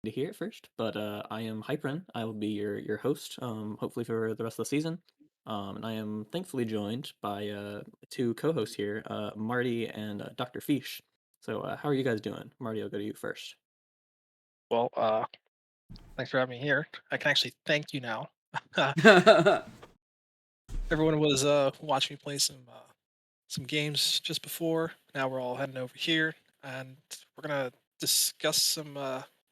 to hear it first, but I am Hyperen. I will be your host, hopefully for the rest of the season. And I am thankfully joined by two co-hosts here, Marty and Dr. Fish. So how are you guys doing? Marty, I'll go to you first. Well, thanks for having me here. I can actually thank you now. Everyone was watching me play some games just before. Now we're all heading over here, and we're gonna discuss some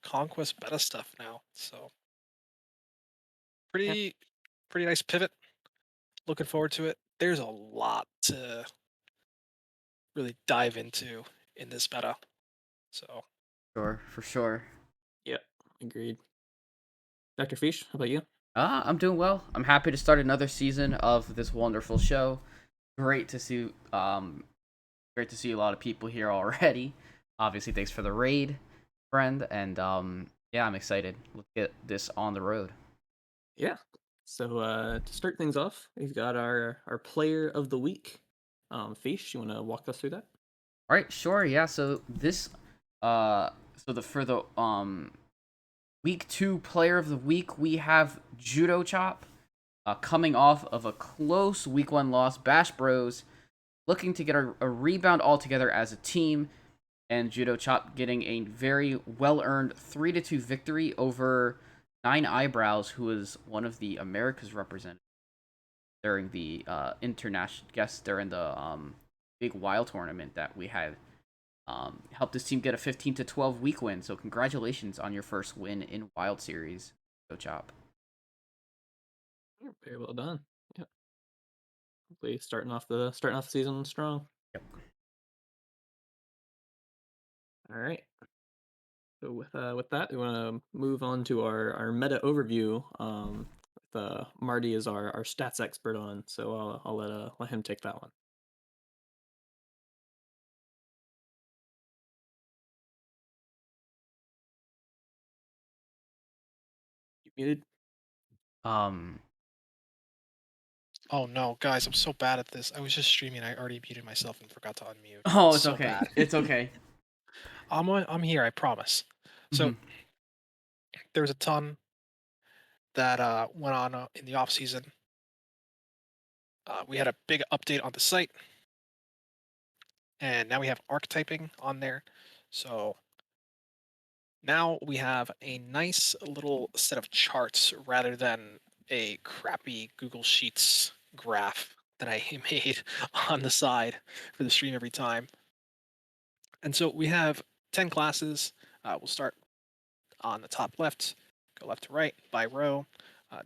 conquest beta stuff now. So Yeah, pretty pretty nice pivot. Looking forward to it. There's a lot to really dive into in this beta. So Sure, for sure. yeah, agreed. Dr. Fish, how about you? I'm doing well. I'm happy to start another season of this wonderful show. Great to see great to see a lot of people here already. Obviously, thanks for the raid, friend, and yeah, I'm excited. Let's get this on the road. Yeah. So to start things off, we've got our player of the week. Fish, you want to walk us through that? All right, sure. Yeah, so this so the for the week 2 player of the week, we have Judo Chop coming off of a close week 1 loss. Bash Bros looking to get a rebound altogether as a team, and Judo Chop getting a very well earned 3-2 victory over Nine Eyebrows, who was one of the Americas representatives during the international guests during the big wild tournament that we had. Helped his team get a 15-12 week win. So congratulations on your first win in Wild Series, Judo Chop. Yeah, very well done. Yeah, hopefully starting off the season strong. Yep. All right. So with that, we want to move on to our meta overview. Marty is our stats expert on, so I'll let him take that one. You muted? Um. oh no, guys, I'm so bad at this. I was just streaming. I already muted myself and forgot to unmute. Oh, it's So okay. bad. It's okay. I'm here. I promise. So Mhm. there was a ton that went on in the off season. We had a big update on the site, and now we have archetyping on there. So now we have a nice little set of charts rather than a crappy Google Sheets graph that I made on the side for the stream every time. And so we have 10 classes. We'll start on the top left, go left to right by row.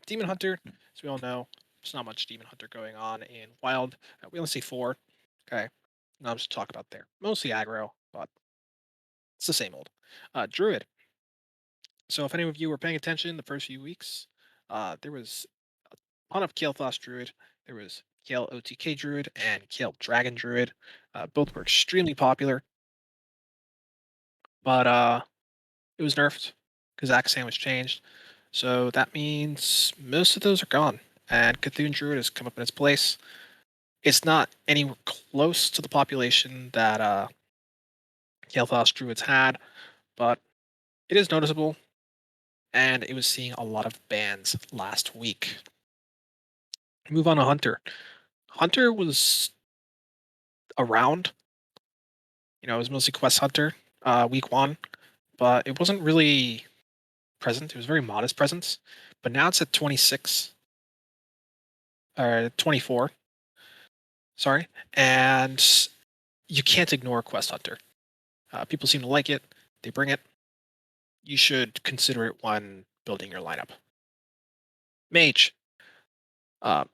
Demon Hunter, as we all know, there's not much Demon Hunter going on in Wild. We only see 4. Okay, not much to talk about there. Mostly aggro, but it's the same old. Druid. So if any of you were paying attention the first few weeks, there was a ton of Kael'thas Druid. There was Kael OTK Druid and Kael Dragon Druid. Both were extremely popular, but it was nerfed because Akasan was changed. So that means most of those are gone, and Cthulhu Druid has come up in its place. It's not anywhere close to the population that Kael'thas Druids had, but it is noticeable, and it was seeing a lot of bans last week. Move on to Hunter. Hunter was around, it was mostly Quest Hunter week 1, but it wasn't really present. It was very modest presence, but now it's at 26 or 24. Sorry, and you can't ignore Quest Hunter. People seem to like it. They bring it. You should consider it when building your lineup. Mage. Uh,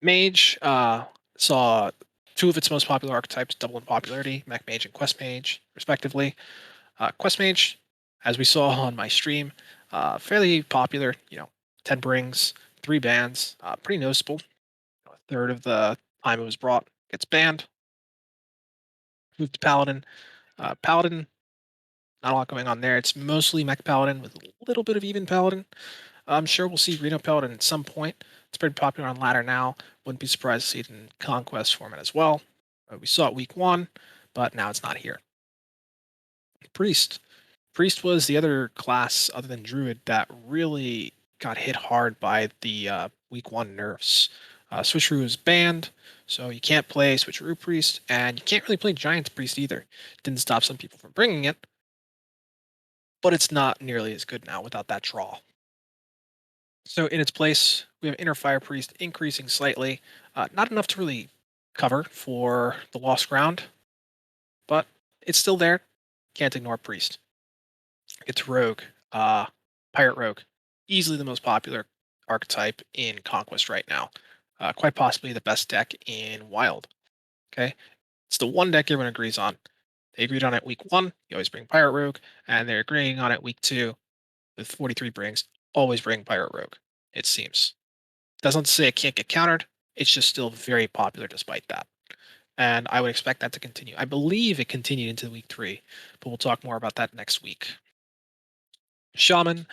Mage saw 2 of its most popular archetypes double in popularity, Mech Mage and Quest Mage, respectively. Quest Mage, as we saw on my stream, fairly popular. 10 brings, 3 bans, pretty noticeable. A third of the time it was brought gets banned. Moved to Paladin. Paladin, not a lot going on there. It's mostly Mech Paladin with a little bit of even Paladin. I'm sure we'll see Reno Paladin at some point. It's pretty popular on ladder now. Wouldn't be surprised to see it in Conquest format as well. We saw it week 1, but now it's not here. Priest. Priest was the other class other than Druid that really got hit hard by the week 1 nerfs. Switcheroo is banned, so you can't play Switcheroo Priest, and you can't really play Giants Priest either. Didn't stop some people from bringing it, but it's not nearly as good now without that draw. So in its place, we have Inner Fire Priest increasing slightly, not enough to really cover for the lost ground, but it's still there. Can't ignore Priest. It's Rogue, Pirate Rogue, easily the most popular archetype in Conquest right now. Quite possibly the best deck in Wild. Okay, it's the one deck everyone agrees on. They agreed on it week 1. You always bring Pirate Rogue, and they're agreeing on it week 2 with 43 brings. Always bring Pirate Rogue. It seems. Doesn't say it can't get countered. It's just still very popular despite that. And I would expect that to continue. I believe it continued into week 3, but we'll talk more about that next week. Shaman,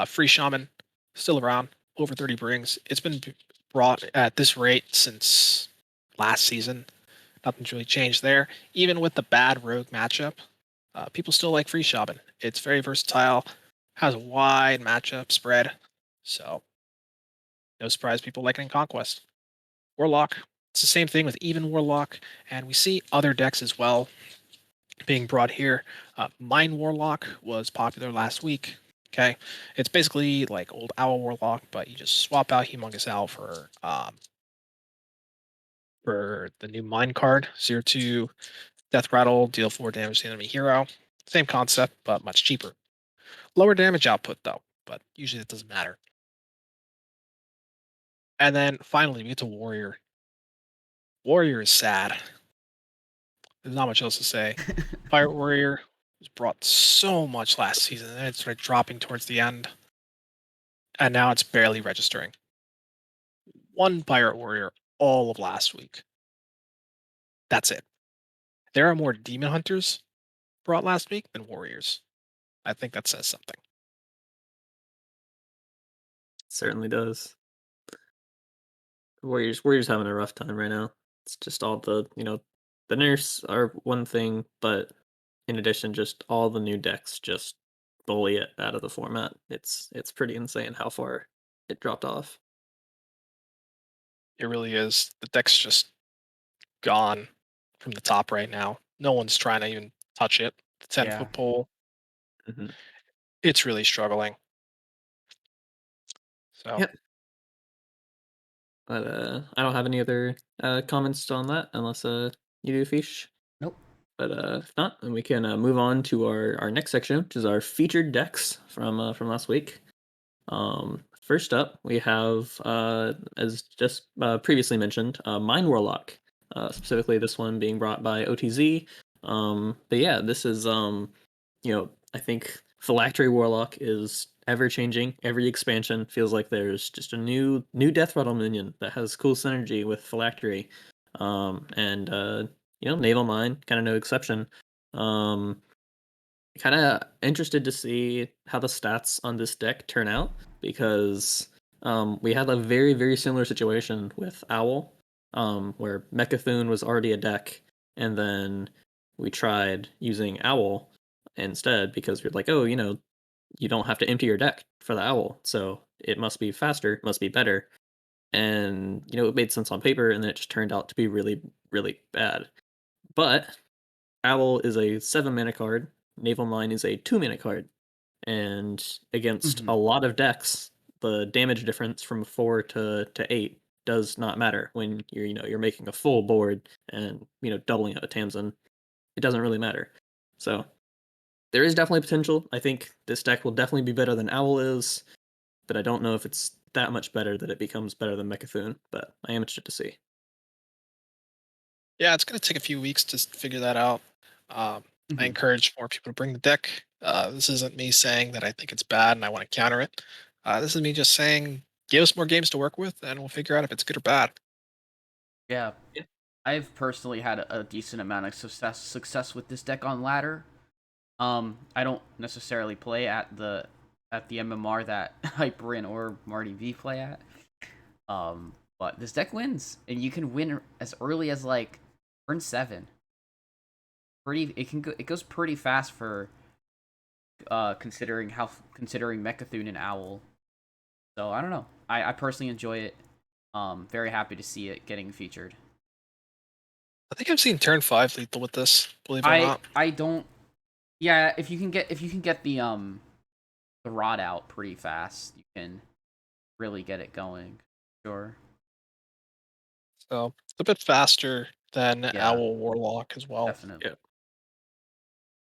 free Shaman, still around, over 30 brings. It's been brought at this rate since last season. Nothing's really changed there. Even with the bad rogue matchup, people still like free Shaman. It's very versatile, has a wide matchup spread. So, no surprise people like it in Conquest. Warlock, it's the same thing with even Warlock, and we see other decks as well being brought here. Mine Warlock was popular last week. Okay, it's basically like old Owl Warlock, but you just swap out Humongous Owl for the new Mine card. 0/2 Death Rattle, deal 4 damage to the enemy hero. Same concept, but much cheaper. Lower damage output though, but usually that doesn't matter. And then finally we get to Warrior. Warrior is sad. There's not much else to say. Pirate Warrior was brought so much last season, and then it started dropping towards the end. And now it's barely registering. One Pirate Warrior all of last week. That's it. There are more Demon Hunters brought last week than Warriors. I think that says something. Certainly does. Warriors having a rough time right now. It's just all the nerfs are one thing, but in addition, just all the new decks just bully it out of the format. It's pretty insane how far it dropped off. It really is. The deck's just gone from the top right now. No one's trying to even touch it. The 10 Yeah. foot pole, Hmm. it's really struggling. So, Yep. But I don't have any other comments on that unless you do, Fish. Nope. But if not, then we can move on to our next section, which is our featured decks from last week. First up, we have, as just previously mentioned, Mind Warlock. Specifically, this one being brought by OTZ. But yeah, this is I think Phylactery Warlock is ever changing. Every expansion feels like there's just a new Death Rattle minion that has cool synergy with Phylactery. And Naval Mine, kind of no exception. Um, Kind of interested to see how the stats on this deck turn out because we had a very, very similar situation with Owl, where Mechathoon was already a deck, and then we tried using Owl instead because we're like, oh, you don't have to empty your deck for the Owl, so it must be faster, it must be better. And, it made sense on paper, and then it just turned out to be really, really bad. But Owl is a 7 mana card. Naval Mine is a 2 mana card. And against Hmm. a lot of decks, the damage difference from 4 to 8 does not matter when you're making a full board and doubling a Tamsin. It doesn't really matter. So there is definitely potential. I think this deck will definitely be better than Owl is, but I don't know if it's that much better that it becomes better than Mechathoon. But I am interested to see. yeah, it's going to take a few weeks to figure that out. I Hmm. encourage more people to bring the deck. This isn't me saying that I think it's bad and I want to counter it. This is me just saying, give us more games to work with, and we'll figure out if it's good or bad. Yeah. Yeah. I've personally had a decent amount of success with this deck on ladder. I don't necessarily play at the MMR that Hyperin or Marty V play at. But this deck wins, and you can win as early as like turn 7. It goes pretty fast for considering Mechathoon and Owl. So I don't know. I personally enjoy it. Very happy to see it getting featured. I think I've seen turn 5 lethal with this, believe it or not. I don't. Yeah, if you can get the rod out pretty fast, you can really get it going. Sure. So it's a bit faster than Yeah, Owl Warlock as well. definitely. Yeah,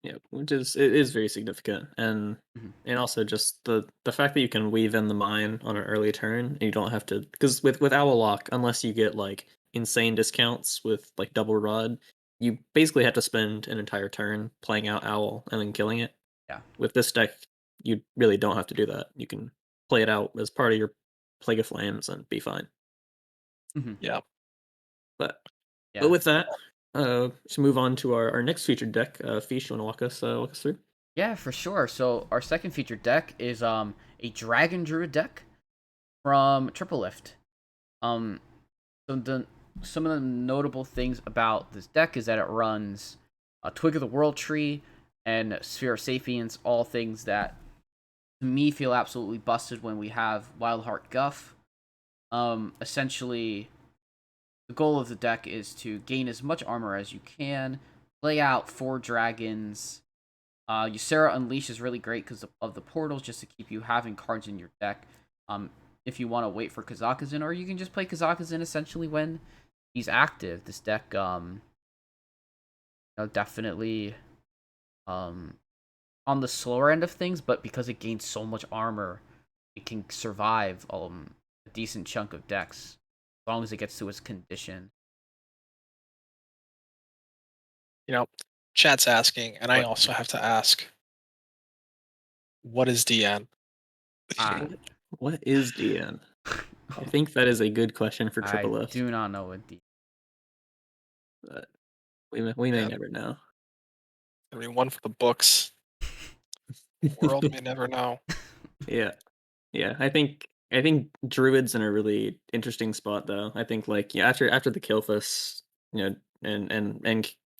yeah, which is very significant, Mhm. and also just the fact that you can weave in the mine on an early turn, and you don't have to, because with Owl Lock, unless you get like insane discounts with like double rod, you basically have to spend an entire turn playing out Owl and then killing it. Yeah. With this deck, you really don't have to do that. You can play it out as part of your Plague of Flames and be fine. Mhm. Yeah. But Yeah. with that, to move on to our next featured deck, Fish, you want to walk us through? Yeah, for sure. So our second featured deck is a Dragon Druid deck from Triple Lift. Um, some of the notable things about this deck is that it runs a Twig of the World Tree and Sphere of Sapience, all things that to me feel absolutely busted when we have Wildheart Guff. Essentially, the goal of the deck is to gain as much armor as you can, lay out 4 dragons. Ysera Unleash is really great because of the portals, just to keep you having cards in your deck. Um, if you want to wait for Kazakazin, or you can just play Kazakazin essentially when he's active. This deck, definitely um on the slower end of things, but because it gains so much armor, it can survive a decent chunk of decks as long as it gets to its condition. You know, chat's asking, and I But also have to ask, what is DN? I What is DN? I think that is a good question for I Triple Lift, do not know what the but we may Yeah, never know. I mean, one for the books. World may never know. Yeah, yeah. I think Druid's in a really interesting spot though. I think like yeah, after the Kil'Thus, and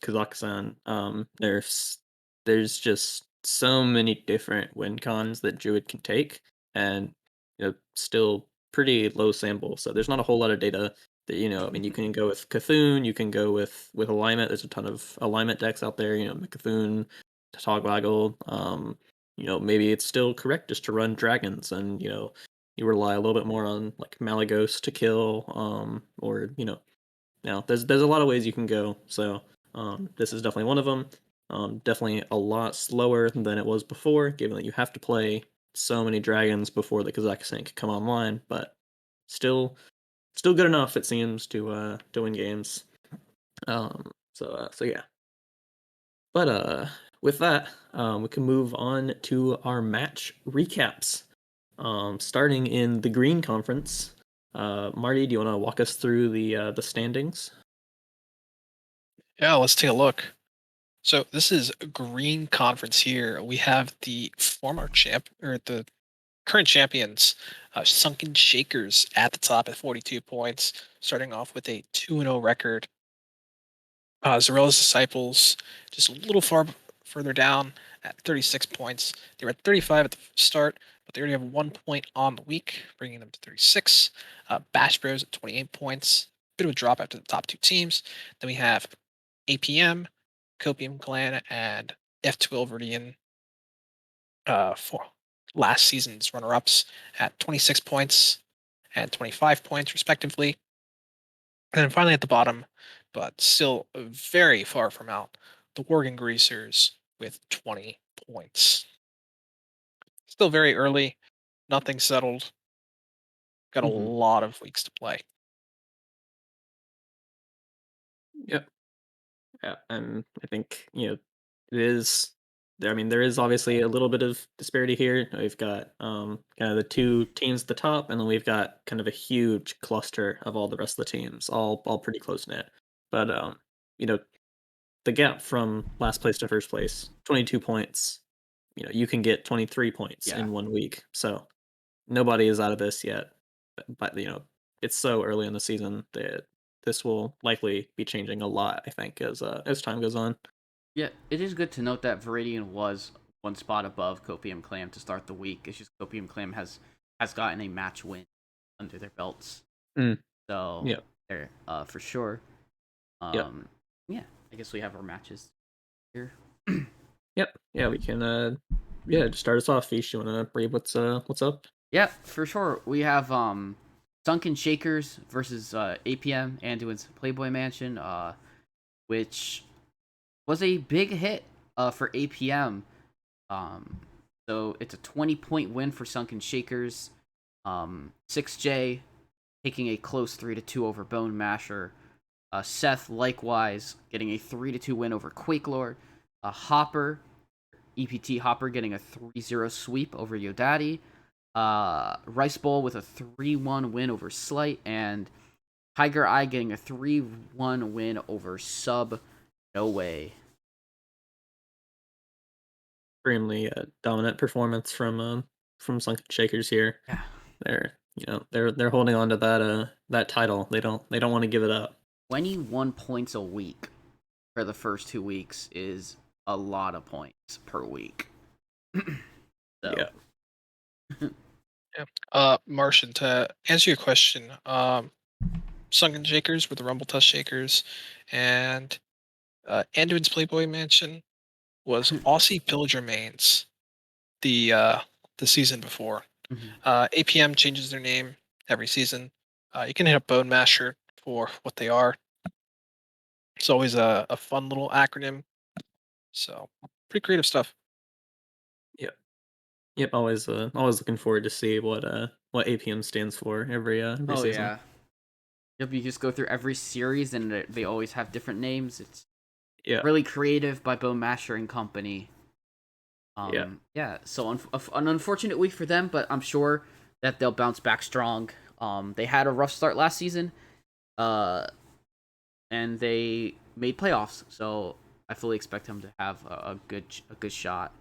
Kazakhstan, there's just so many different win cons that Druid can take, and still pretty low sample. So there's not a whole lot of data that I mean, you can go with Cthulhu, you can go with alignment. There's a ton of alignment decks out there. Mechathoon, Togwaggle. Maybe it's still correct just to run dragons, and you rely a little bit more on like Malagos to kill, or now there's a lot of ways you can go. So this is definitely one of them. Definitely a lot slower than it was before, given that you have to play so many dragons before the Kazakhstan could come online, but still good enough, it seems, to win games. So yeah. But with that, we can move on to our match recaps. Starting in the Green Conference. Marty, do you want to walk us through the standings? Yeah, let's take a look. So this is a green conference here. We have the former champ or the current champions, Sunken Shakers at the top at 42 points, starting off with a 2-0 record. Zarella's Disciples just a little further down at 36 points. They were at 35 at the start, but they already have 1 point on the week, bringing them to 36. Bash Bros at 28 points. Bit of a drop after the top 2 teams. Then we have APM, Copium Clan, and F12 Viridian for last season's runner-ups at 26 points and 25 points, respectively. And then finally at the bottom, but still very far from out, the Worgen Greasers with 20 points. Still very early, nothing settled. Got a Mhm. lot of weeks to play. Yep. Yeah, and I think it is there. I mean, there is obviously a little bit of disparity here. We've got kind of the two teams at the top, and then we've got kind of a huge cluster of all the rest of the teams, all pretty close knit. But you know, the gap from last place to first place, 22 points. You can get 23 points Yeah. in 1 week. So nobody is out of this yet. But it's so early in the season that this will likely be changing a lot, I think, as time goes on. Yeah, it is good to note that Viridian was one spot above Copium Clam to start the week. It's just Copium Clam has gotten a match win under their belts, Mm, so yeah. they're for sure. Yep. Yeah, I guess we have our matches here. Yep. Yeah, we can yeah, just start us off, Fish. You wanna read what's up? Yeah, for sure. We have Sunken Shakers versus APM Anduin's Playboy Mansion, which was a big hit for APM. Um, so it's a 20-point win for Sunken Shakers. 6J taking a close 3-2 over Bone Masher. Seth likewise getting a 3-2 win over Quakelord. Hopper, EPT Hopper getting a 3-0 sweep over Yodaddy. Rice Bowl with a 3-1 win over Slight, and Tiger Eye getting a 3-1 win over Sub No Way. Extremely dominant performance from Sunken Shakers here. Yeah. They're holding on to that title. They don't want to give it up. 21 points a week for the first 2 weeks is a lot of points per week. So, Yeah. Martian, to answer your question, Sunken Shakers with the Rumble Tusk Shakers, and Anduin's Playboy Mansion was Aussie Pillager Mains the season before. mhm. APM changes their name every season. You can hit up Bone Masher for what they are. It's always a fun little acronym. So pretty creative stuff. Yep. Yep. Always looking forward to see what APM stands for every Oh season. yeah. Yep, you just go through every series and they always have different names. It's Yeah. really creative by Bone Masher and Company. Yeah. Yeah, so an unfortunate week for them, but I'm sure that they'll bounce back strong. They had a rough start last season, uh, and they made playoffs, so I fully expect them to have a good shot.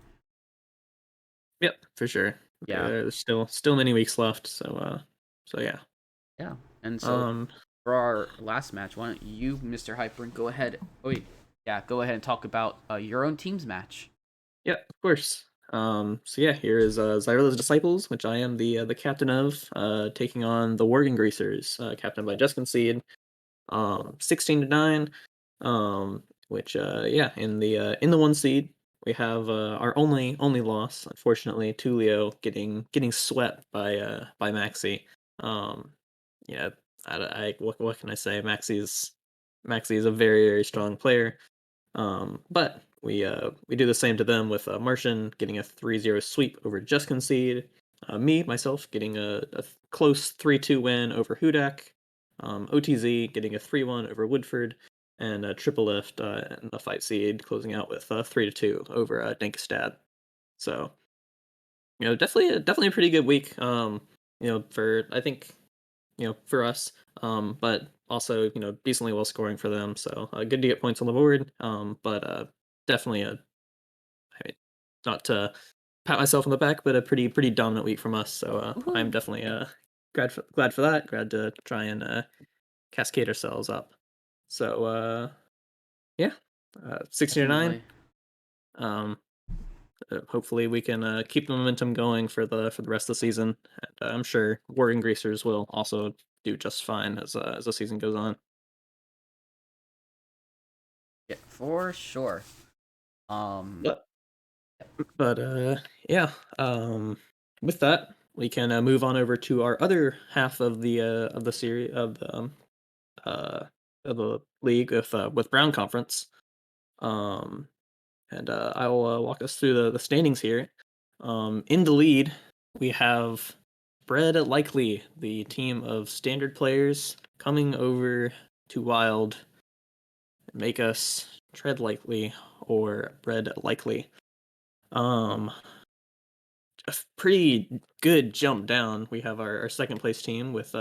Yep. For sure. Yeah, There's still many weeks left. So yeah. yeah. And so Um. for our last match, why don't you, Mr. Hyper, go ahead? Oh wait, yeah, go ahead and talk about your own team's match. Yeah. Of course. So yeah, here is Zyrilla's Disciples, which I am the captain of, taking on the Worgen Greasers, captained by Just Concede. 16-9. Which yeah, in the one seed we have our only loss, unfortunately, Tulio getting swept by Maxi. Um, yeah, what can I say? Maxi is a very strong player. But we do the same to them with Martian getting a 3-0 sweep over Just Concede. Myself, getting a close 3-2 win over Hudak. OTZ getting a 3-1 over Woodford. And Triple Lift in the 5 seed closing out with 3-2 over Dankestad. So, definitely a pretty good week. For I think for us. But also, decently well scoring for them. So good to get points on the board. But definitely I mean, not to pat myself on the back, but a pretty dominant week from us. So I'm Woohoo! definitely glad for that. Glad to try and cascade ourselves up. So yeah, 16-9. Definitely. Um, hopefully we can keep the momentum going for the rest of the season. And I'm sure Warring Greasers will also do just fine as the season goes on. Yeah, for sure. Um, But but yeah, with that we can move on over to our other half of the series uh of the league with Brown Conference. Um, and I'll walk us through the standings here. In the lead, we have Bread Likely, the team of standard players, coming over to Wild, make us tread lightly or Bread Likely. Um, a pretty good jump down. We have our second place team with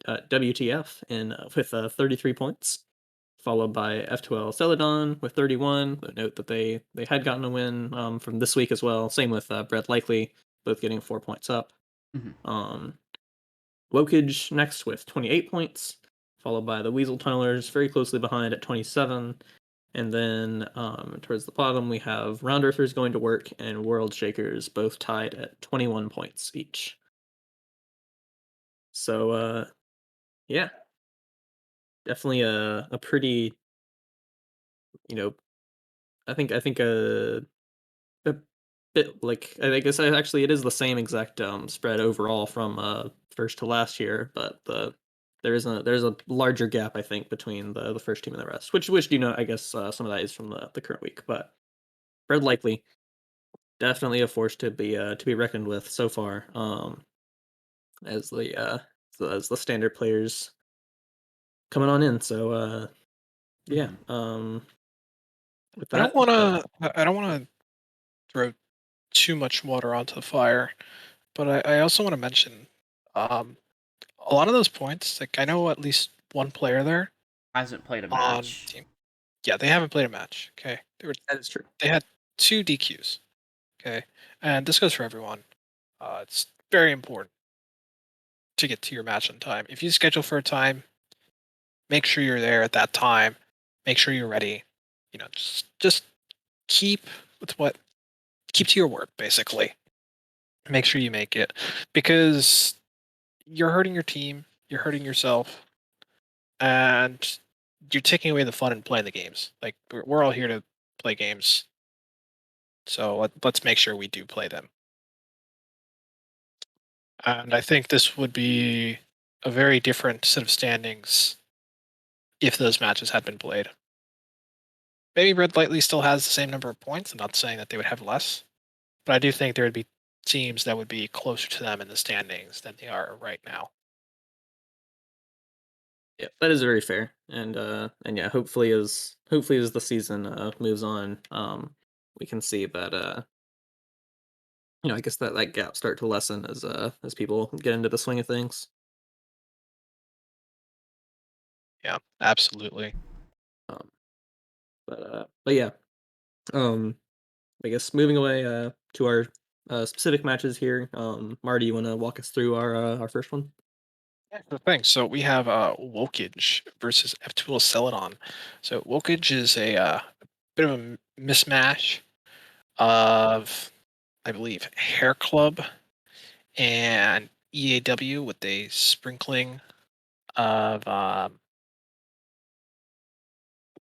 WTF in with 33 points, followed by F12 Celadon with 31. Note that they had gotten a win from this week as well. Same with Brett Likely, both getting 4 points up. mhm. Um, Wokage next with 28 points, followed by the Weasel Tunnelers very closely behind at 27. And then towards the bottom, we have Round Earthers going to work and World Shakers both tied at 21 points each. So, yeah, definitely a pretty, you know, I think a bit like I guess actually it is the same exact spread overall from first to last year, but there's a larger gap I think between the first team and the rest, which I guess some of that is from the current week, but Fred likely definitely a force to be reckoned with so far. As the standard players coming on in. So yeah. Mhm. With I don't that, want to. I don't want to throw too much water onto the fire, but I also want to mention, um, a lot of those points. Like I know at least one player there Hasn't played a on match. team. Yeah, they haven't played a match. Okay, that is true. they had 2 DQs. Okay, and this goes for everyone. It's very important to get to your match on time. If you schedule for a time, make sure you're there at that time. Make sure you're ready. Just keep with what keep to your word, basically. Make sure you make it because you're hurting your team, you're hurting yourself, and you're taking away the fun in playing the games. Like we're all here to play games, so let's make sure we do play them. And I think this would be a very different set of standings if those matches had been played. Maybe Red Lightly still has the same number of points. I'm not saying that they would have less, but I do think there would be teams that would be closer to them in the standings than they are right now. Yeah, that is very fair. And yeah, hopefully as the season moves on, we can see that I guess that gap start to lessen as people get into the swing of things. Yeah, absolutely. Um, but yeah, um, I guess moving away to our specific matches here. Marty, you want to walk us through our first one? Yeah, the thing. So we have Wokage versus F2L Celadon. So Wokage is a bit of a mismatch of, I believe, Hair Club and EAW with a sprinkling of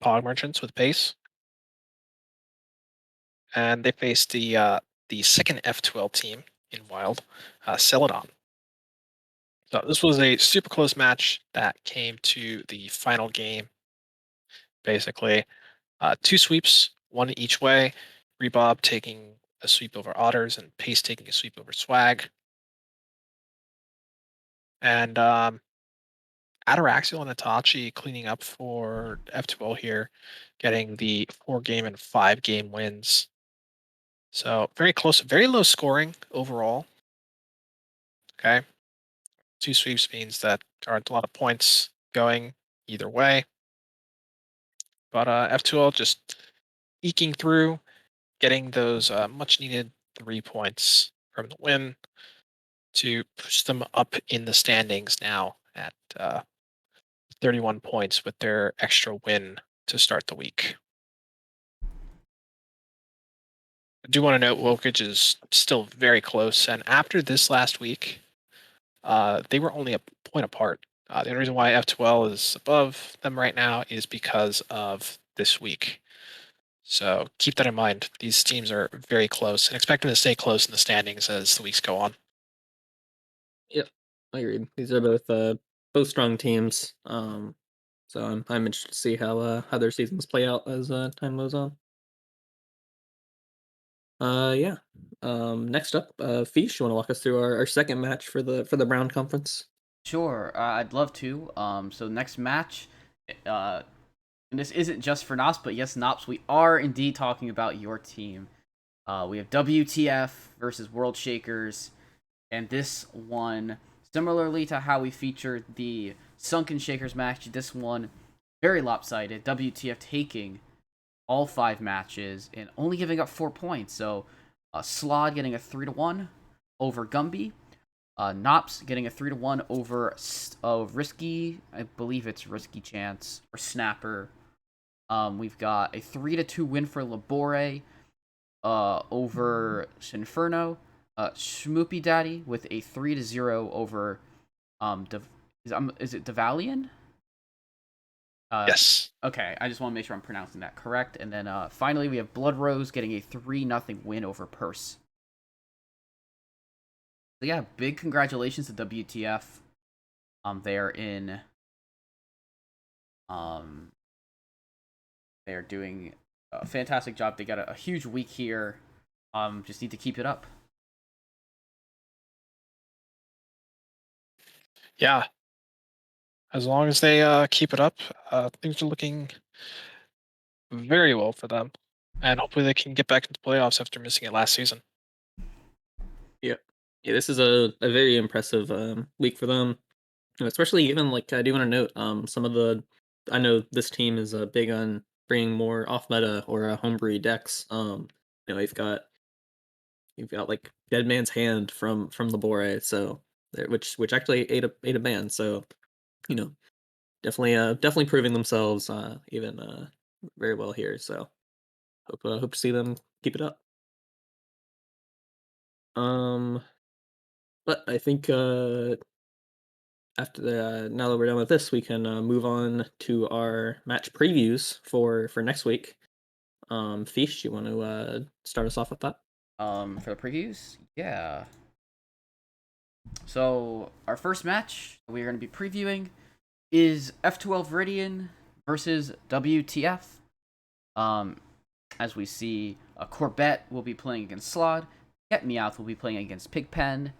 Pog Merchants with Pace. And they faced the second F2L team in Wild, Celadon. So this was a super close match that came to the final game. Basically, 2 sweeps, one each way. Rebob taking a sweep over Otters and Pace taking a sweep over Swag. And Ataraxial and Itachi cleaning up for F2L here, getting the 4 game and 5 game wins. So very close, very low scoring overall. Okay. 2 sweeps means that there aren't a lot of points going either way. But F2L just eking through, getting those much needed 3 points from the win to push them up in the standings now at 31 points with their extra win to start the week. I do want to note Wokage is still very close, and after this last week, they were only a point apart. The only reason why F2L is above them right now is because of this week. So keep that in mind. These teams are very close and expect them to stay close in the standings as the weeks go on. Yep, I agreed. These are both strong teams. So I'm interested to see how their seasons play out as time goes on. Yeah. Next up, Fish, you want to walk us through our second match for the Brown Conference? Sure, I'd love to. So next match, uh, and this isn't just for Nops, but yes, Nops, we are indeed talking about your team. We have WTF versus World Shakers, and this one, similarly to how we featured the Sunken Shakers match, this one very lopsided. WTF taking all 5 matches and only giving up 4 points. So, Slod getting a 3-1 over Gumby. Nops getting a 3-1 over Risky. I believe it's Risky Chance or Snapper. We've got a 3-2 win for Labore over Shinferno. Schmoopy Daddy with a 3-0 over is it Devalian? Yes. Okay, I just want to make sure I'm pronouncing that correct. And then finally, we have Blood Rose getting a 3-0 win over Purse. So yeah, big congratulations to WTF. They're in. They're doing a fantastic job. They got a huge week here. Just need to keep it up. Yeah. As long as they keep it up, things are looking very well for them, and hopefully they can get back into playoffs after missing it last season. Yeah. Yeah, this is a very impressive week for them. Especially even like I do want to note some of the I know this team is big on bringing more off meta or homebrew decks. You've got like Dead Man's Hand from Labore, so which actually ate a ban. So you know definitely proving themselves even very well here. So hope to see them keep it up. Um, but I think after now that we're done with this, we can move on to our match previews for next week. Fish, you want to start us off with that? For the previews, yeah. So our first match we're going to be previewing is F12 Viridian versus WTF. Um, as we see, Corbett will be playing against Slod. Get Meowth will be playing against Pigpen.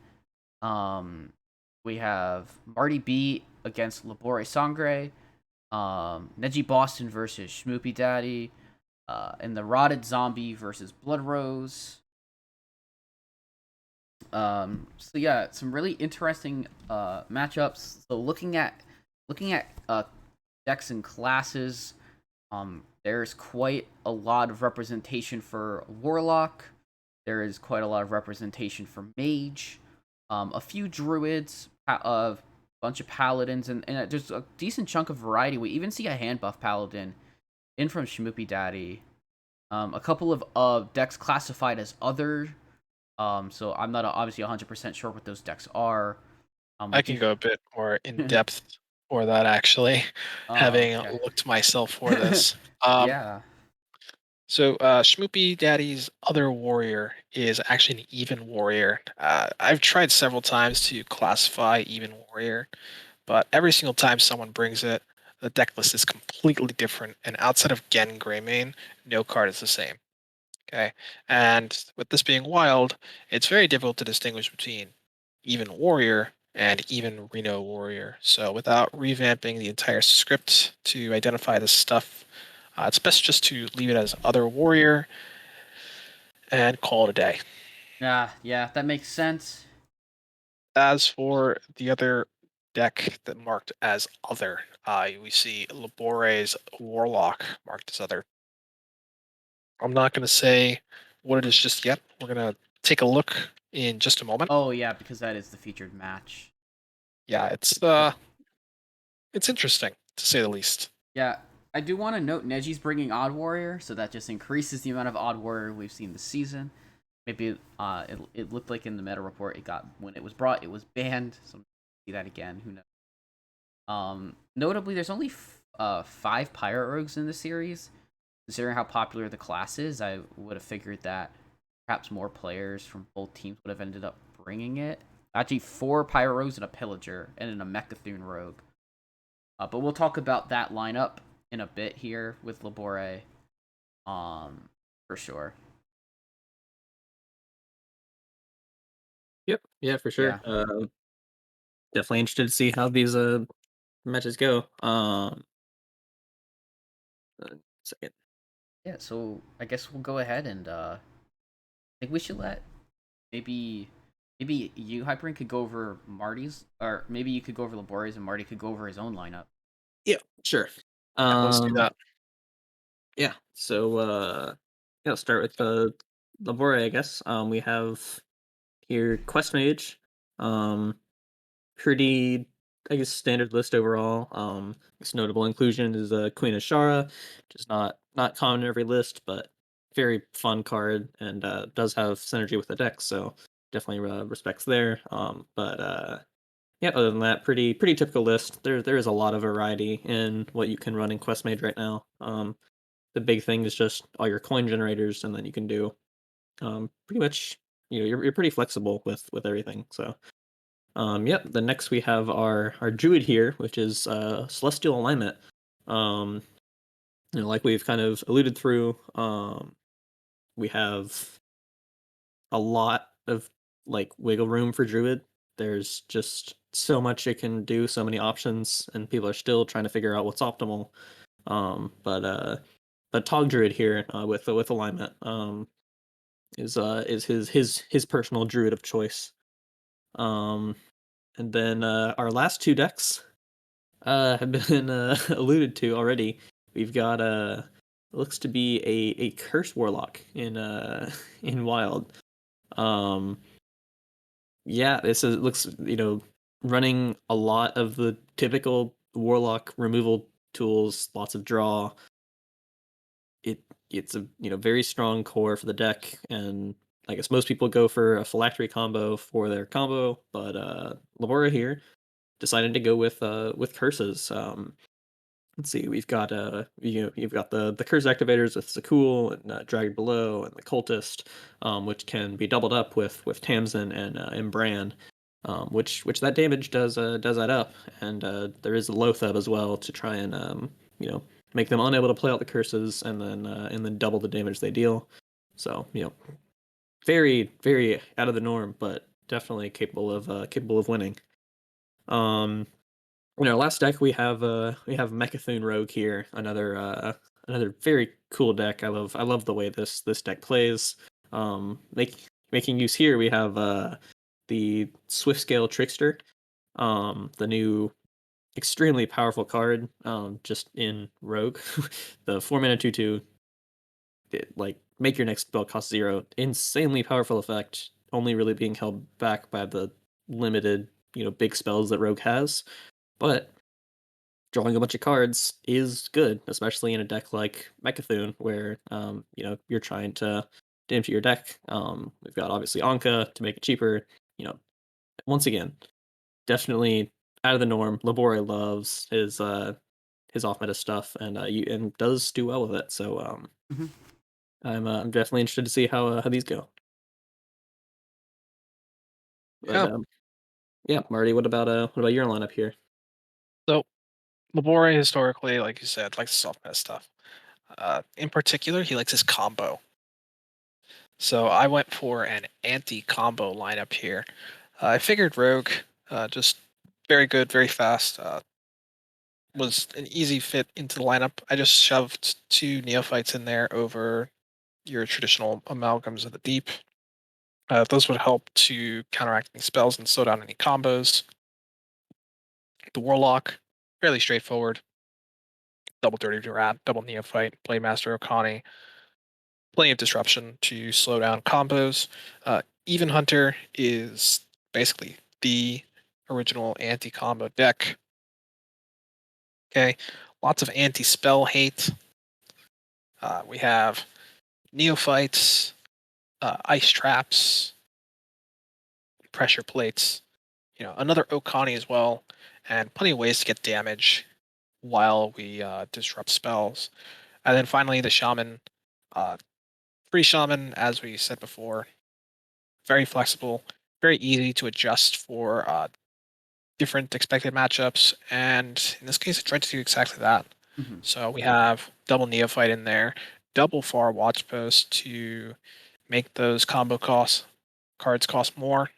We have Marty B against Labore Sangre. Neji Boston versus Schmoopy Daddy. And the Rotted Zombie versus Blood Rose. So yeah, some really interesting matchups. So looking at decks and classes, there's quite a lot of representation for Warlock. There is quite a lot of representation for Mage. A few Druids, a bunch of Paladins, and there's a decent chunk of variety. We even see a hand buff Paladin in from Shmoopy Daddy. A couple of decks classified as other. So I'm not obviously 100% sure what those decks are. We I can do. go a bit more in depth for that, actually, Oh, having okay. looked myself for this. Um, Yeah. so Schmoopy Daddy's other warrior is actually an even warrior. I've tried several times to classify even warrior, but every single time someone brings it, the deck list is completely different, and outside of Gen Greymane, no card is the same. Okay. And with this being wild, it's very difficult to distinguish between even warrior and even Reno warrior. So without revamping the entire script to identify this stuff, it's best just to leave it as other warrior and call it a day. Yeah, that makes sense. As for the other deck that marked as other, we see Labore's Warlock marked as other. I'm not going to say what it is just yet. We're going to take a look in just a moment. Oh yeah, because that is the featured match. Yeah, Uh, it's interesting to say the least. yeah, I do want to note Neji's bringing Odd Warrior, so that just increases the amount of Odd Warrior we've seen this season. Maybe it looked like in the meta report it got when it was brought it was banned. So see that again. Who knows? Notably, there's only 5 Pirate Rogues in the series. Considering how popular the class is, I would have figured that perhaps more players from both teams would have ended up bringing it. Actually, 4 Pirate Rogues and a Pillager, and then a Mechathoon Rogue. But we'll talk about that lineup in a bit here with Labore, for sure. Yep. Yeah, for sure. Yeah. Definitely interested to see how these matches go. Second. Yeah, so I guess we'll go ahead and I think we should let maybe you Hyperin could go over Marty's, or maybe you could go over Labore's and Marty could go over his own lineup. Yeah, sure. Yeah, let's do that. Yeah. So yeah, I'll start with the Labore, I guess. We have here Quest Mage. Um pretty I guess standard list overall. Its notable inclusion is Queen of Shara, which is not common in every list, but very fun card and does have synergy with the deck, so definitely respects there. But yeah, other than that, pretty typical list. There is a lot of variety in what you can run in Quest Mage right now. The big thing is just all your coin generators, and then you can do pretty much you're pretty flexible with everything. So yep. The next we have our Druid here, which is Celestial Alignment. Um, like we've kind of alluded through, we have a lot of like wiggle room for Druid. There's just so much it can do, so many options, and people are still trying to figure out what's optimal. But Tog Druid here with alignment is his personal Druid of choice. Um, and then our last two decks have been alluded to already. We've got looks to be a Curse Warlock in in Wild. Um, yeah, this is looks running a lot of the typical Warlock removal tools, lots of draw. It it's a very strong core for the deck, and I guess most people go for a phylactery combo for their combo, but Labora here decided to go with curses. Let's see, we've got you've got the curse activators with Zakul and Dragon Below and the Cultist, which can be doubled up with Tamsin and Bran, which that damage does add up, and there is a Lotheb as well to try and make them unable to play out the curses and then double the damage they deal. So very out of the norm, but definitely capable of winning. Um, in our last deck, we have Mechathoon Rogue here, another very cool deck. I love the way this deck plays. Making use here, we have the Swift Scale Trickster, the new extremely powerful card, just in Rogue. The 4 mana 2/2, like make your next spell cost 0. Insanely powerful effect, only really being held back by the limited big spells that Rogue has, but drawing a bunch of cards is good, especially in a deck like Mechathoon, where you're trying to empty your deck. We've got obviously Anka to make it cheaper. You know, once again, definitely out of the norm. Labore loves his off meta stuff, and does do well with it. So Mhm. I'm definitely interested to see how these go. But Yeah. yeah, Marty, what about your lineup here? So Labore historically, like you said, likes soft meta stuff. In particular, he likes his combo. So I went for an anti-combo lineup here. I figured Rogue, just very good, very fast, was an easy fit into the lineup. I just shoved two neophytes in there over your traditional amalgams of the deep. Those would help to counteract any spells and slow down any combos. The Warlock, fairly straightforward. Double Dirty Rat, double Neophyte, Playmaster Okani. Plenty of disruption to slow down combos. Even Hunter is basically the original anti-combo deck. Okay, lots of anti-spell hate. We have Neophytes, Ice Traps, Pressure Plates, another Okani as well, and plenty of ways to get damage while we disrupt spells. And then finally, the Shaman. Uh, Free Shaman, as we said before, very flexible, very easy to adjust for different expected matchups, and in this case, it tried to do exactly that. Mhm. So we have double Neophyte in there, double Far Watch Post to make those combo cards cost more.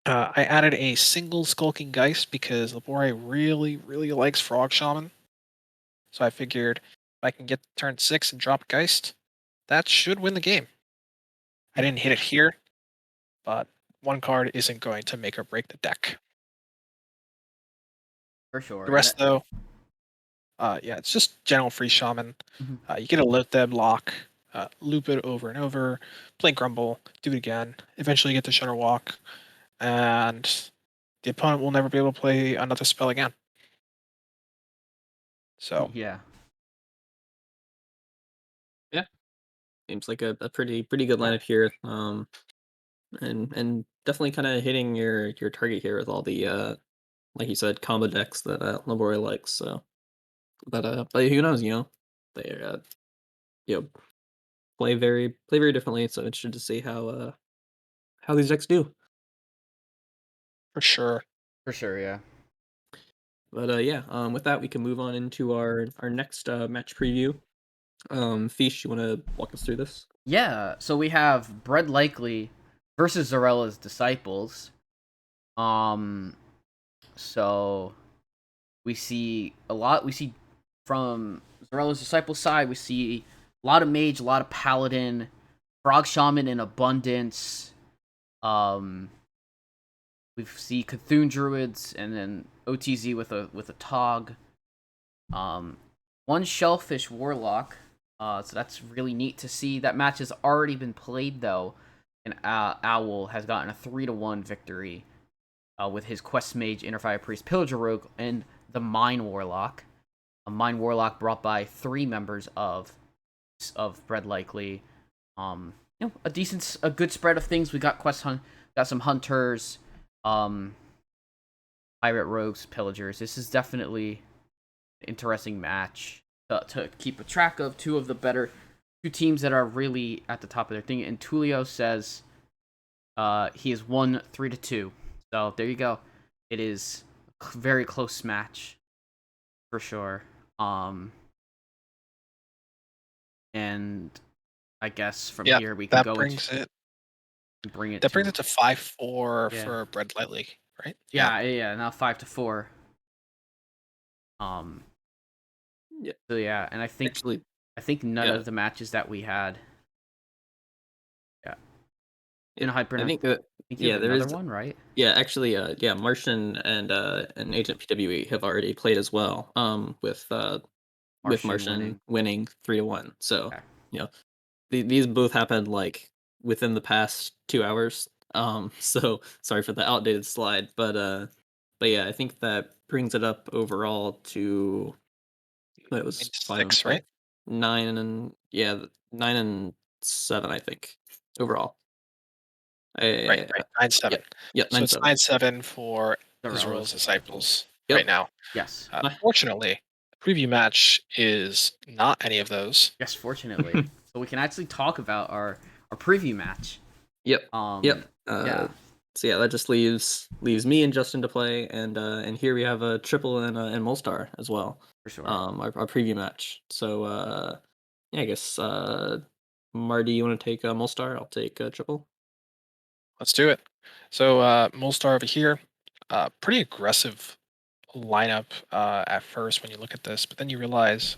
I added a single Skulking Geist because Labore really likes Frog Shaman. So I figured if I can get turn 6 and drop Geist, that should win the game. I didn't hit it here, but one card isn't going to make or break the deck. For sure. The And rest, though, yeah, it's just general free Shaman. mhm. You get a Lotheb lock, loop it over and over, play Grumble, do it again. Eventually, you get the Shutter Walk, and the opponent will never be able to play another spell again. So Yeah. Yeah, seems like a pretty good lineup here. And definitely kind of hitting your target here with all the like you said, combo decks that Labori likes. So, but who knows? They you know play very differently. So interested to see how these decks do. for sure. For sure, yeah. But yeah, with that we can move on into our next match preview. Fish, you want to walk us through this? Yeah, so we have Bread Likely versus Zorella's Disciples. Um, so we see from Zorella's Disciples side, we see a lot of Mage, a lot of Paladin, Frog Shaman in abundance. Um, we see Cthulhu Druids and then OTZ with a Tog. One Shellfish Warlock. So that's really neat to see. That match has already been played though, and Owl has gotten a 3-1 victory with his Quest Mage, Interfire Priest, Pillager Rogue, and the Mine Warlock. A Mine Warlock brought by 3 members of Bread Likely. A good spread of things. We got got some hunters, um, pirate rogues, pillagers. This is definitely an interesting match to keep a track of. Two teams that are really at the top of their thing. And Tulio says he has won 3-2. So there you go. It is a very close match for sure. And I guess from Yeah, here we can that go brings it. bring it That brings to it to 5-4 yeah for Bread Lightly, right? Yeah. yeah now 5-4. Um, Yeah, so yeah, and actually, I think none yeah, of the matches that we had. Yeah, yeah. in Hyper, I I think that think you yeah, have there another is. one, right? Yeah, actually, yeah, Martian and Agent PWE have already played as well. With Martian Martian winning. winning 3-1. So, Okay. you know, these both happened like within the past 2 hours. So sorry for the outdated slide, but yeah, I think that brings it up overall to what it was 5 and 6, 5, right? 9 and 7, I think overall. Right, I, right. 9-7. yeah, yeah, So nine it's seven. 9-7 for Zorella's Israel's Disciples. Disciples right Yep. now. Yes. Fortunately, the preview match is not any of those. Yes, fortunately. So we can actually talk about our preview match. Yep. Um, Yep. yeah, So yeah, that just leaves me and Justin to play, and here we have a triple and Molstar as well. for sure. Our preview match. So yeah, I guess Marty, you want to take Molstar? I'll take triple. Let's do it. So Molstar over here, pretty aggressive lineup at first when you look at this, but then you realize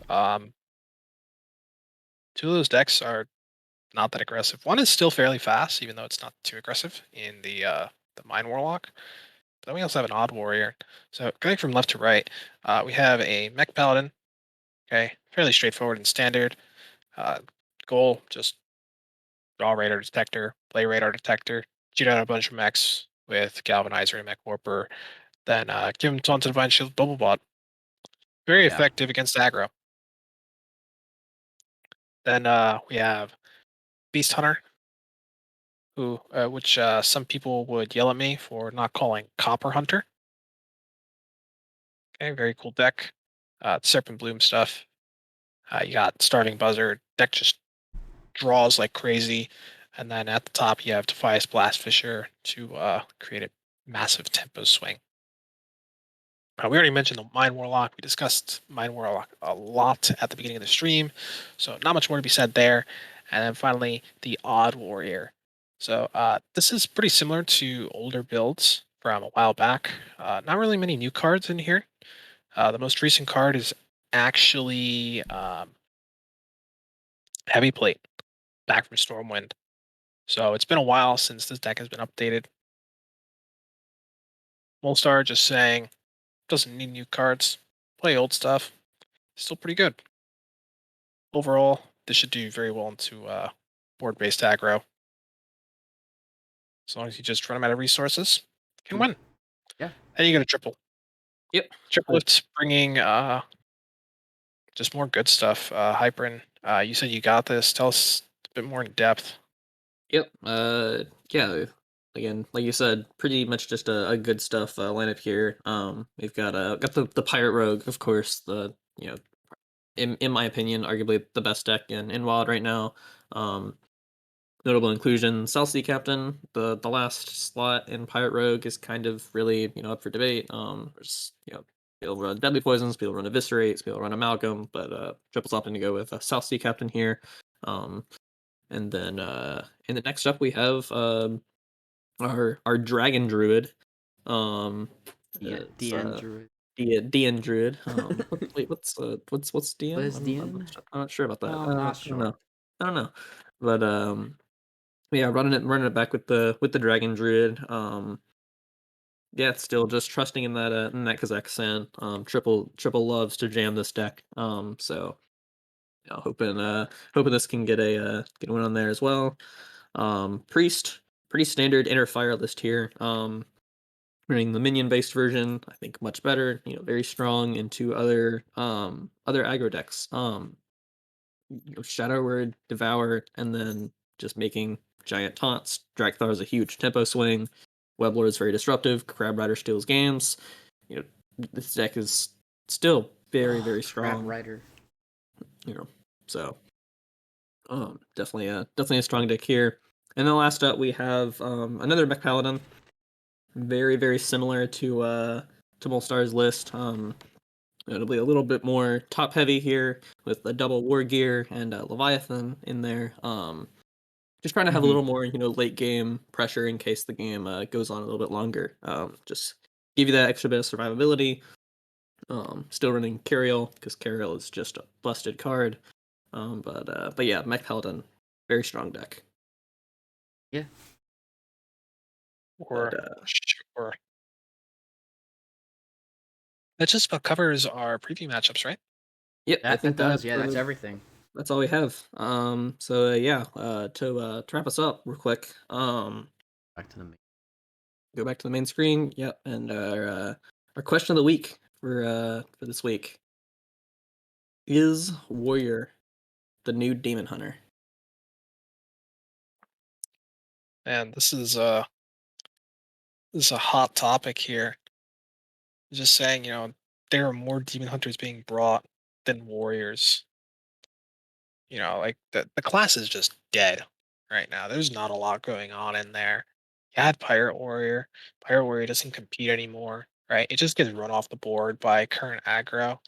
two of those decks are not that aggressive. One is still fairly fast, even though it's not too aggressive in the Mine Warlock. But then we also have an Odd Warrior. So going from left to right, we have a Mech Paladin. Okay, fairly straightforward and standard. Uh, Goal just draw radar detector, play radar detector, shoot out a bunch of mechs with Galvanizer and Mech Warper, then give them Taunted Divine Shield Bubble Bot. Very Yeah, effective against aggro. Then we have Beast Hunter, who which some people would yell at me for not calling Copper Hunter. Okay, very cool deck. Serpent Bloom stuff. You got Starving Buzzard. Deck just draws like crazy. And then at the top, you have Defias Blast Fisher to create a massive tempo swing. We already mentioned the Mind Warlock. We discussed Mind Warlock a lot at the beginning of the stream, so not much more to be said there. And then finally, the Odd Warrior. So this is pretty similar to older builds from a while back. Not really many new cards in here. The most recent card is actually Heavy Plate, back from Stormwind. So it's been a while since this deck has been updated. Molstar just saying, doesn't need new cards. Play old stuff. Still pretty good. Overall, this should do very well into board-based aggro. As long as you just run them out of resources, you can Mm, win. yeah. And you get a triple. Yep. Triplets bringing just more good stuff. Hyperen, you said you got this. Tell us a bit more in depth. Yep. Yeah. Again, like you said, pretty much just a good stuff lineup here. We've got the Pirate Rogue, of course. The in my opinion, arguably the best deck in Wild right now. Um, Notable inclusion, South Sea Captain. The last slot in Pirate Rogue is kind of really up for debate. There's people run Deadly Poisons, people run Eviscerates, people run Amalgam, but Triple's opting to go with South Sea Captain here. Um, and then in the next up we have our Dragon Druid. Um, it's DN Druid. DN Druid. Wait, what's What DN? is DN? I'm not sure about that. I'm not I don't sure. know. I don't know, but yeah, running it back with the Dragon Druid. Yeah, it's still just trusting in that Kazakhstan. Triple loves to jam this deck. So hoping this can get a win on there as well. Priest, pretty standard inner fire list here. Running the minion based version, I think much better. Very strong into other aggro decks. Shadow Word, Devour, and then just making giant taunts. Drakthar is a huge tempo swing. Weblord is very disruptive. Crab Rider steals games. You know, this deck is still very, Oh, very Crab strong. Rider. So definitely a strong deck here. And then last up we have another Mech Paladin, very, very similar to Molstar's list. It'll be a little bit more top heavy here with a double war gear and Leviathan in there. Just trying to have a little more, late game pressure in case the game goes on a little bit longer. Just give you that extra bit of survivability. Still running Cariel because Cariel is just a busted card. But yeah, Mech Paladin, very strong deck. Yeah. Or But sure. That just about covers our preview matchups, right? yep, I That think does. Yeah, that's everything. that's all we have. So yeah, to wrap us up real quick. Back to the main. Go back to the main screen. Yep, and our question of the week for this week is Warrior the new Demon Hunter? And this is a hot topic here. Just saying, there are more demon hunters being brought than warriors. Like the class is just dead right now. There's not a lot going on in there. You had Pirate Warrior. Pirate Warrior doesn't compete anymore, right? It just gets run off the board by current aggro.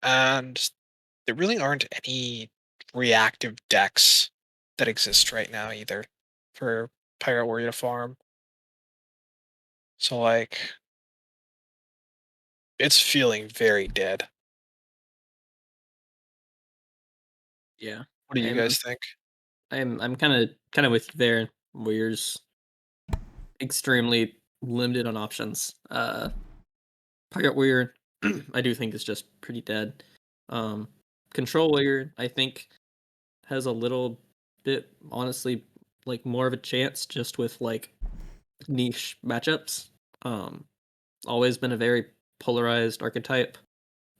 And there really aren't any reactive decks that exist right now either for Pirate Warrior to farm. So like it's feeling very dead. Yeah, What do you I'm guys think? I'm kind of with you there. Warriors extremely limited on options. Pirate Warrior, I do think is just pretty dead. Um, Control Warrior, I think, has a little bit, honestly, like more of a chance just with like niche matchups. Um, Always been a very polarized archetype.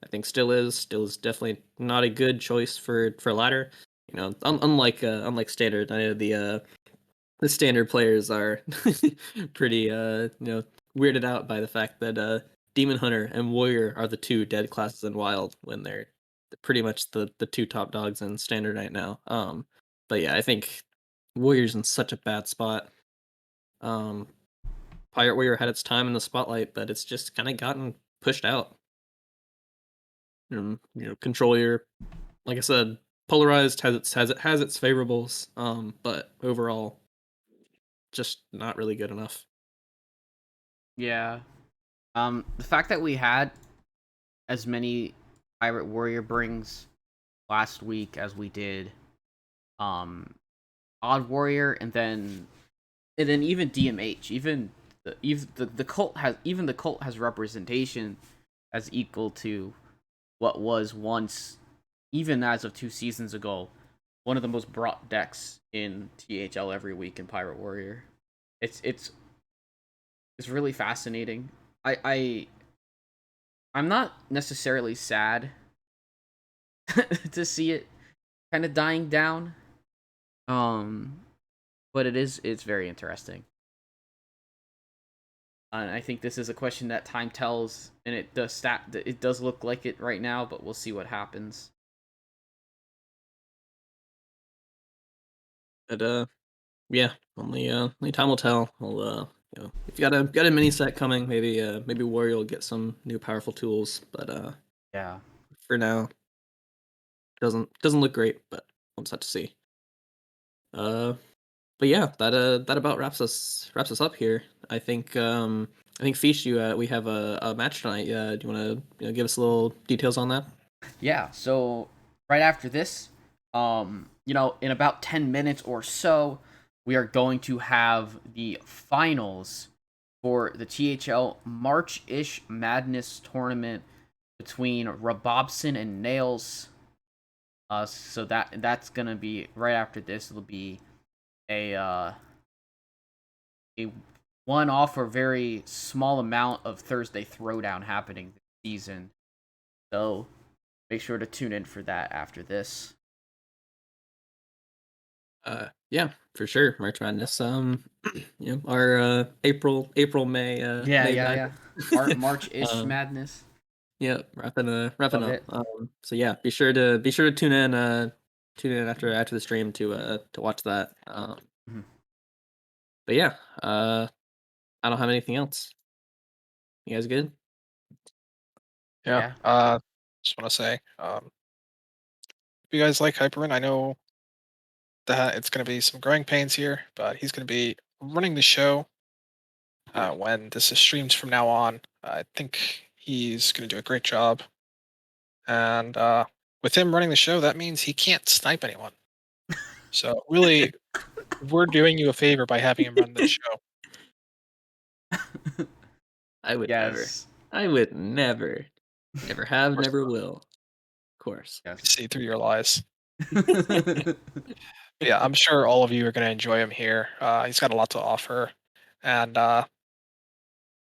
I think still is definitely not a good choice for ladder. Unlike standard, I know the standard players are pretty weirded out by the fact that Demon Hunter and Warrior are the two dead classes in Wild when they're pretty much the two top dogs in standard right now. But yeah, I think Warrior's in such a bad spot. Um, Pirate Warrior had its time in the spotlight, but it's just kind of gotten pushed out. Control Warrior, like I said, polarized has its favorables. But overall, just not really good enough. Yeah. The fact that we had as many Pirate Warrior brings last week as we did, um, Odd Warrior, and then even DMH, even the cult has representation as equal to what was once, even as of 2 seasons ago, one of the most brought decks in THL every week in Pirate Warrior. It's it's really fascinating. I I'm not necessarily sad to see it kind of dying down. Um, but it's very interesting. And I think this is a question that time tells, and it does look like it right now, but we'll see what happens. But yeah, only time will tell. We'll if you got a mini set coming, maybe Warrior will get some new powerful tools. But Yeah. for now, doesn't look great. But we'll just have to see. Uh, but yeah, that about wraps us up here. I think Fish, we have a match tonight. Do you want to give us a little details on that? Yeah, so right after this, in about 10 minutes or so, we are going to have the finals for the THL March-ish Madness tournament between Rabobson and Nails. So that's gonna be right after this. It'll be a one-off or very small amount of Thursday Throwdown happening this season. So make sure to tune in for that after this. Yeah, for sure. March Madness. Our April, May, Yeah, May yeah, Madness. yeah. March-ish um, Madness. yeah, wrapping Love up. it. So yeah, be sure to tune in after the stream to watch that. Mhm. But yeah, I don't have anything else. You guys good? Yeah. Yeah. Just want to say, if you guys like Hyperin, I know that it's going to be some growing pains here, but he's going to be running the show when this is streamed from now on. I think he's going to do a great job. And with him running the show, that means he can't snipe anyone. So really, we're doing you a favor by having him run the show. I would never. Yes. I would never. Never have, Of never course, will. Of course. we Yes. see through your lies. But yeah, I'm sure all of you are going to enjoy him here. He's got a lot to offer. And other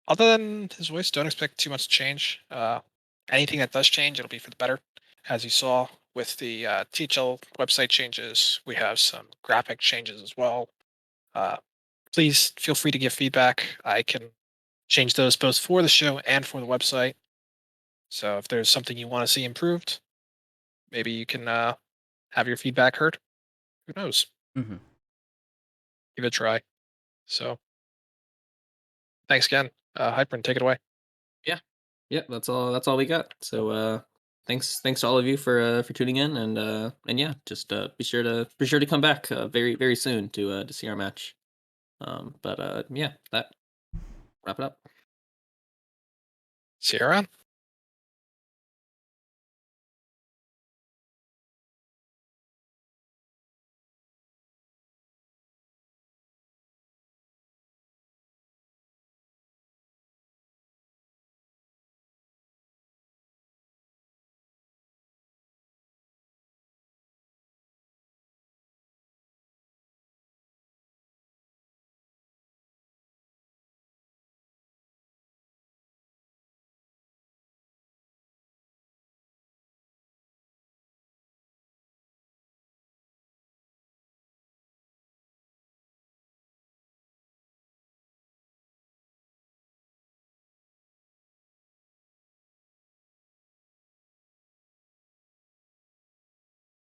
than his voice, don't expect too much to change. Anything that does change, it'll be for the better. As you saw with the THL website changes, we have some graphic changes as well. Uh, please feel free to give feedback. I can change those both for the show and for the website. So if there's something you want to see improved, maybe you can have your feedback heard. Who knows? Mhm. Give it a try. So thanks again. Hyperin, take it away. Yeah. Yeah, that's all we got. So thanks to all of you for tuning in and yeah, just be sure to come back very soon to see our match. But yeah, that wrap it up. See you around.